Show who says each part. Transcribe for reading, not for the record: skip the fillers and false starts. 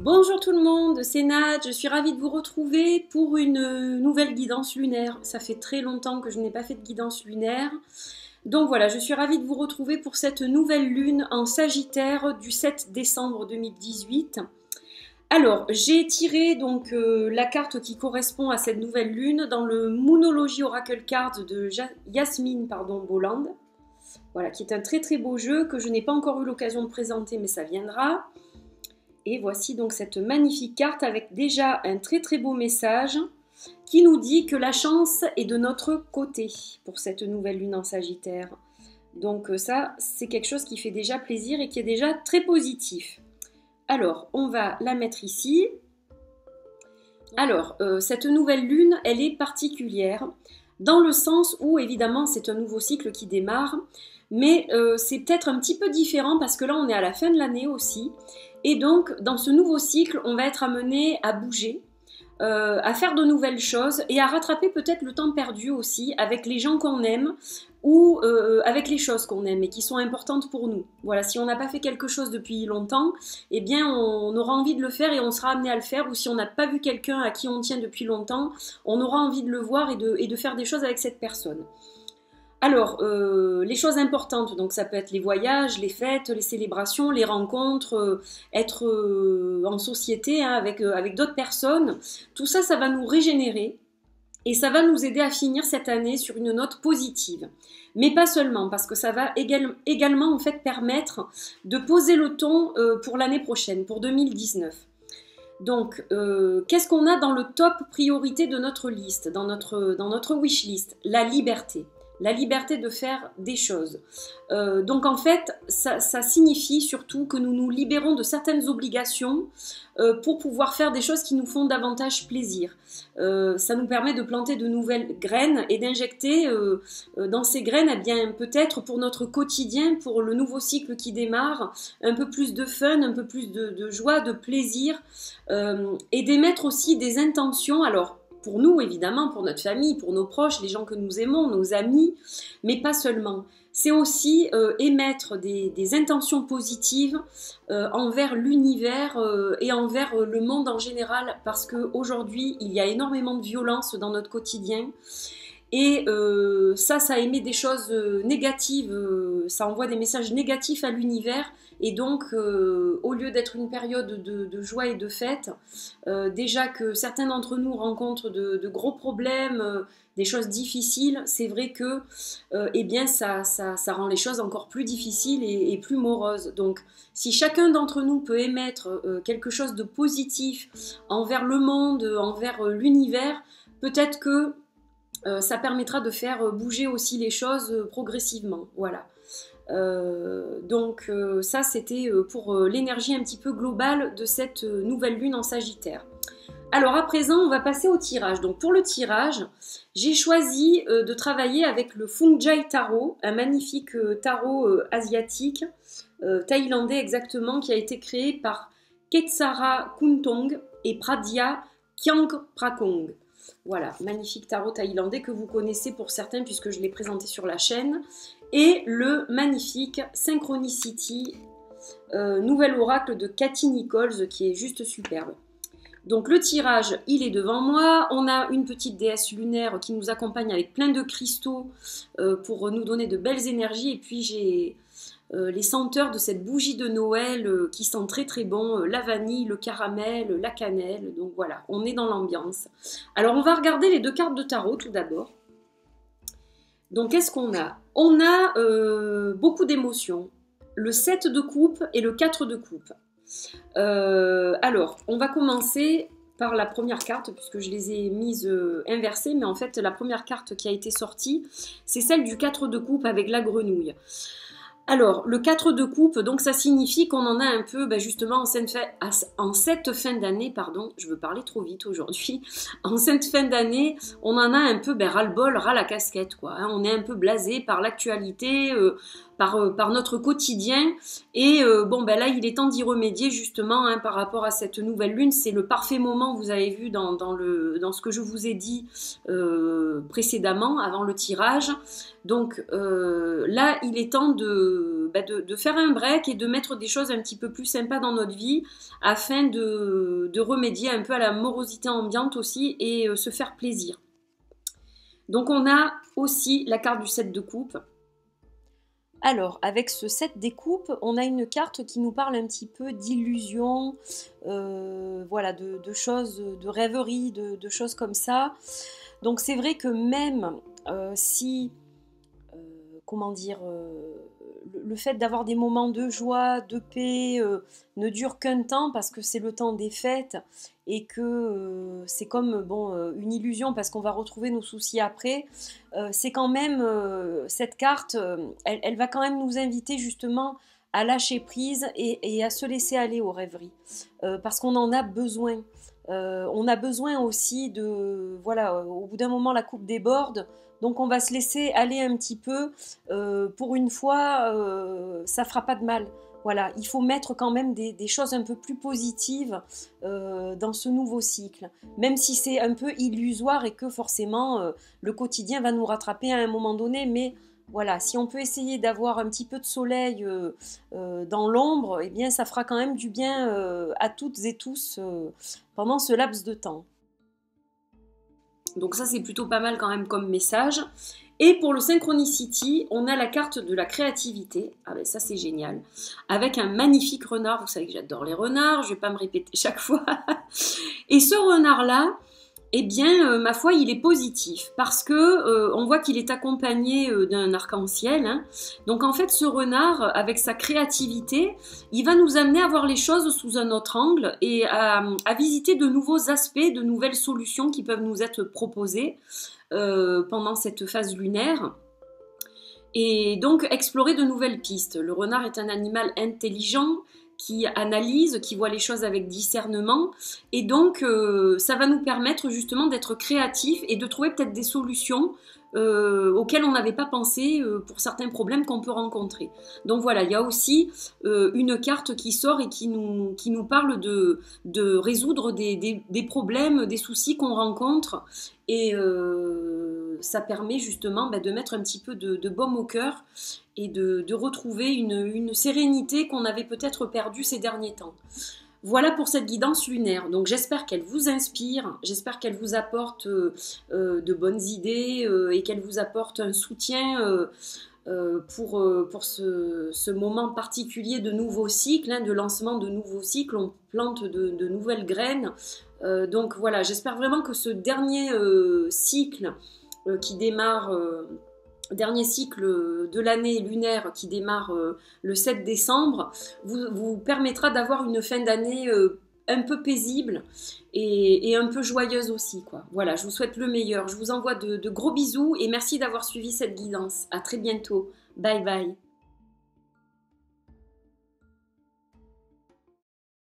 Speaker 1: Bonjour tout le monde, c'est Nat, je suis ravie de vous retrouver pour une nouvelle guidance lunaire. Ça fait très longtemps que je n'ai pas fait de guidance lunaire. Donc voilà, je suis ravie de vous retrouver pour cette nouvelle lune en Sagittaire du 7 décembre 2018. Alors, j'ai tiré donc la carte qui correspond à cette nouvelle lune dans le Moonology Oracle Card de Yasmine Boland. Voilà, qui est un très très beau jeu que je n'ai pas encore eu l'occasion de présenter, mais ça viendra. Et voici donc cette magnifique carte avec déjà un très très beau message qui nous dit que la chance est de notre côté pour cette nouvelle lune en Sagittaire. Donc ça, c'est quelque chose qui fait déjà plaisir et qui est déjà très positif. Alors, on va la mettre ici. Alors, cette nouvelle lune, elle est particulière dans le sens où, évidemment, c'est un nouveau cycle qui démarre, mais c'est peut-être un petit peu différent parce que là, on est à la fin de l'année aussi. Et donc, dans ce nouveau cycle, on va être amené à bouger, à faire de nouvelles choses et à rattraper peut-être le temps perdu aussi avec les gens qu'on aime ou avec les choses qu'on aime et qui sont importantes pour nous. Voilà, si on n'a pas fait quelque chose depuis longtemps, eh bien on aura envie de le faire et on sera amené à le faire, ou si on n'a pas vu quelqu'un à qui on tient depuis longtemps, on aura envie de le voir et de faire des choses avec cette personne. Alors, les choses importantes, donc ça peut être les voyages, les fêtes, les célébrations, les rencontres, être en société hein, avec d'autres personnes. Tout ça, ça va nous régénérer et ça va nous aider à finir cette année sur une note positive. Mais pas seulement, parce que ça va également en fait permettre de poser le ton pour l'année prochaine, pour 2019. Donc, qu'est-ce qu'on a dans le top priorité de notre liste, dans notre wish list? La liberté. La liberté de faire des choses. Donc en fait, ça signifie surtout que nous nous libérons de certaines obligations pour pouvoir faire des choses qui nous font davantage plaisir. Ça nous permet de planter de nouvelles graines et d'injecter dans ces graines, eh bien, peut-être pour notre quotidien, pour le nouveau cycle qui démarre, un peu plus de fun, un peu plus de joie, de plaisir, et d'émettre aussi des intentions. Alors, pour nous, évidemment, pour notre famille, pour nos proches, les gens que nous aimons, nos amis, mais pas seulement. C'est aussi émettre des intentions positives envers l'univers et envers le monde en général, parce qu'aujourd'hui, il y a énormément de violence dans notre quotidien. Et ça émet des choses négatives, ça envoie des messages négatifs à l'univers. Et donc, au lieu d'être une période de joie et de fête, déjà que certains d'entre nous rencontrent de gros problèmes, des choses difficiles, c'est vrai que eh bien, ça rend les choses encore plus difficiles et plus moroses. Donc, si chacun d'entre nous peut émettre quelque chose de positif envers le monde, envers l'univers, peut-être que ça permettra de faire bouger aussi les choses progressivement. Voilà. Donc ça c'était pour l'énergie un petit peu globale de cette nouvelle lune en Sagittaire. Alors à présent on va passer au tirage. Donc pour le tirage, j'ai choisi de travailler avec le Fungjai Tarot, un magnifique tarot asiatique, thaïlandais exactement, qui a été créé par Ketsara Kuntong et Pradya Kyang Prakong. Voilà, magnifique tarot thaïlandais que vous connaissez pour certains puisque je l'ai présenté sur la chaîne. Et le magnifique Synchronicity, nouvel oracle de Cathy Nichols qui est juste superbe. Donc le tirage, il est devant moi. On a une petite déesse lunaire qui nous accompagne avec plein de cristaux pour nous donner de belles énergies. Et puis j'ai les senteurs de cette bougie de Noël qui sent très très bon, la vanille, le caramel, la cannelle. Donc voilà, on est dans l'ambiance. Alors on va regarder les deux cartes de tarot tout d'abord. Donc qu'est-ce qu'on a? On a beaucoup d'émotions, le 7 de coupe et le 4 de coupe. Alors, on va commencer par la première carte, puisque je les ai mises inversées, mais en fait, la première carte qui a été sortie, c'est celle du 4 de coupe avec la grenouille. Alors, le 4 de coupe, donc ça signifie qu'on en a un peu, justement, en cette fin d'année, pardon, je veux parler trop vite aujourd'hui, en cette fin d'année, on en a un peu ras-le-bol, ras la casquette, quoi. Hein, on est un peu blasé par l'actualité, par notre quotidien. Et bon, ben là, il est temps d'y remédier justement par rapport à cette nouvelle lune. C'est le parfait moment, vous avez vu dans ce que je vous ai dit précédemment, avant le tirage. Donc là, il est temps de faire un break et de mettre des choses un petit peu plus sympas dans notre vie afin de remédier un peu à la morosité ambiante aussi et se faire plaisir. Donc on a aussi la carte du 7 de coupe. Alors, avec ce 7 des coupes, on a une carte qui nous parle un petit peu d'illusion, voilà, de choses, de rêveries, de choses comme ça. Donc c'est vrai que même si, comment dire, le fait d'avoir des moments de joie, de paix, ne dure qu'un temps parce que c'est le temps des fêtes et que c'est comme une illusion parce qu'on va retrouver nos soucis après, c'est quand même, cette carte, elle va quand même nous inviter justement à lâcher prise et à se laisser aller aux rêveries parce qu'on en a besoin. On a besoin aussi de, voilà, au bout d'un moment la coupe déborde, donc on va se laisser aller un petit peu, pour une fois, ça fera pas de mal. Voilà, il faut mettre quand même des choses un peu plus positives dans ce nouveau cycle, même si c'est un peu illusoire et que forcément le quotidien va nous rattraper à un moment donné, mais voilà, si on peut essayer d'avoir un petit peu de soleil dans l'ombre, eh bien ça fera quand même du bien à toutes et tous pendant ce laps de temps. Donc ça c'est plutôt pas mal quand même comme message. Et pour le Synchronicity, on a la carte de la créativité. Ah ben ça c'est génial. Avec un magnifique renard. Vous savez que j'adore les renards, je vais pas me répéter chaque fois. Et ce renard-là, eh bien, ma foi, il est positif parce que on voit qu'il est accompagné d'un arc-en-ciel. Hein. Donc en fait, ce renard, avec sa créativité, il va nous amener à voir les choses sous un autre angle et à visiter de nouveaux aspects, de nouvelles solutions qui peuvent nous être proposées pendant cette phase lunaire. Et donc explorer de nouvelles pistes. Le renard est un animal intelligent, qui analyse, qui voit les choses avec discernement. Et donc, ça va nous permettre justement d'être créatifs et de trouver peut-être des solutions auxquelles on n'avait pas pensé pour certains problèmes qu'on peut rencontrer. Donc voilà, il y a aussi une carte qui sort et qui nous parle de résoudre des problèmes, des soucis qu'on rencontre. Et ça permet justement de mettre un petit peu de baume au cœur et de retrouver une sérénité qu'on avait peut-être perdue ces derniers temps. Voilà pour cette guidance lunaire. Donc j'espère qu'elle vous inspire, j'espère qu'elle vous apporte de bonnes idées et qu'elle vous apporte un soutien pour ce moment particulier de nouveau cycle, hein, de lancement de nouveaux cycles. On plante de nouvelles graines. Donc voilà, j'espère vraiment que ce dernier cycle qui démarre... dernier cycle de l'année lunaire qui démarre le 7 décembre vous permettra d'avoir une fin d'année un peu paisible et un peu joyeuse aussi, quoi. Voilà, je vous souhaite le meilleur. Je vous envoie de gros bisous et merci d'avoir suivi cette guidance. À très bientôt. Bye bye.